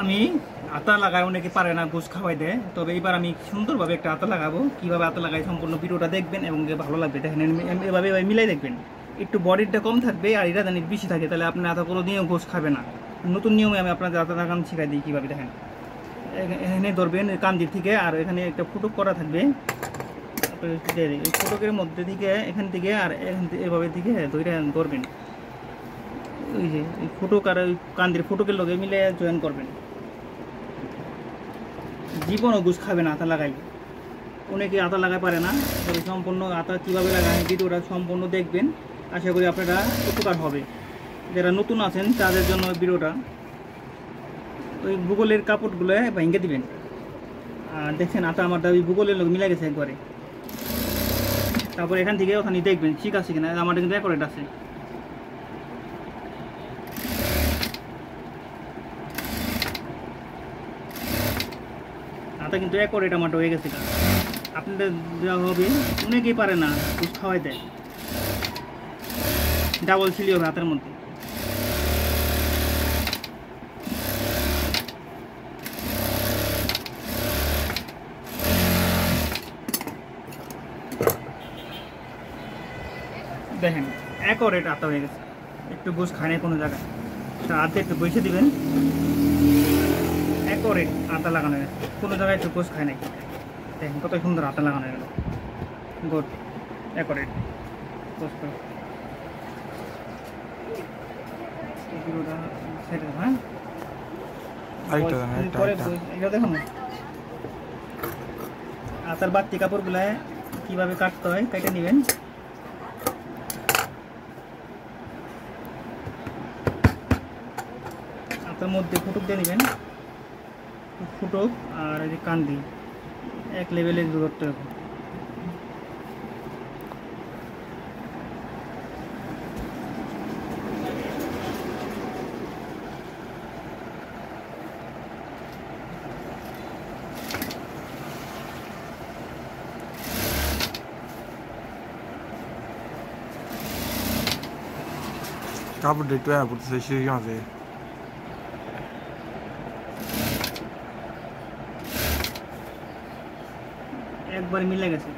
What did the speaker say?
আমি আতা লাগাই, অনেকে পারে না, গোস খাওয়াই দেয়। তবে এইবার আমি সুন্দরভাবে একটা আতা লাগাবো। কীভাবে আতা লাগাই সম্পূর্ণ ভিডিওটা দেখবেন এবং ভালো লাগবে। দেখেন এভাবে মিলাই দেখবেন, একটু বডিটা কম থাকবে আর এটা জানি বেশি থাকে, তাহলে আপনার আতা কোনো দিনও গোস খাবে না। নতুন নিয়মে আমি আপনাদের আতা লাগানো শিখাই দিই কীভাবে। দেখেন এখানে ধরবেন কান্দির থেকে, আর এখানে একটা ফুটুক করা থাকবে। এই ফুটুকের মধ্যে থেকে এখান থেকে আর এখান থেকে এভাবে দিকে ধরবেন। ওই যে এই ফুটুক আর ওই কান্দির ফুটুকের লগে মিলে জয়েন করবেন। জীবনও গোস খাবে না আতা লাগাই। অনেকে আতা লাগাই পারে না, তবে সম্পূর্ণ আতা কীভাবে লাগায় ভিডিওটা সম্পূর্ণ দেখবেন। আশা করি আপনারা উপকার হবে। যারা নতুন আছেন তাদের জন্য ভিডিওটা। ওই ভূগোলের কাপড়গুলো ভেঙে দিবেন। আর দেখছেন আতা আমার দাবি ভূগোলের লোক মিলে গেছে একবারে। তারপর এখান থেকে ওখানে দেখবেন ঠিক আছে কিনা, আমার কিন্তু অ্যাকোরেট আছে। আতা কিন্তু অ্যাকোরেট আমার হয়ে গেছে। আপনাদের দেওয়া হবে, অনেকেই পারে না, গোস খাওয়াই দেয়। ডাবল ছিলি হবে হাতের মধ্যে। দেখেন অ্যাকোরেট আতা হয়ে গেছে, একটু গোস খায় না কোনো জায়গায়। হাতে একটু বসে দিবেন, অ্যাকোরেট আতা লাগানো হয়ে গেছে, কোনো জায়গায় একটু গোস খায় নাই। দেখেন কত সুন্দর আতা লাগানো হয়ে গেল। গুড, অ্যাকোরেট গোস করে। হ্যাঁ এটা দেখুন আতার বাড়তি কাপড়গুলা কিভাবে কাটতে হয় কেটে নেবেন। আতার মধ্যে ফুটুক দিয়ে নেবেন, ফুটুক আর এই যে কান্দি এক লেভেলের দূরত্ব। কাপড় একটু পড়তেছে সেই মাঝে একবার মিলে গেছে।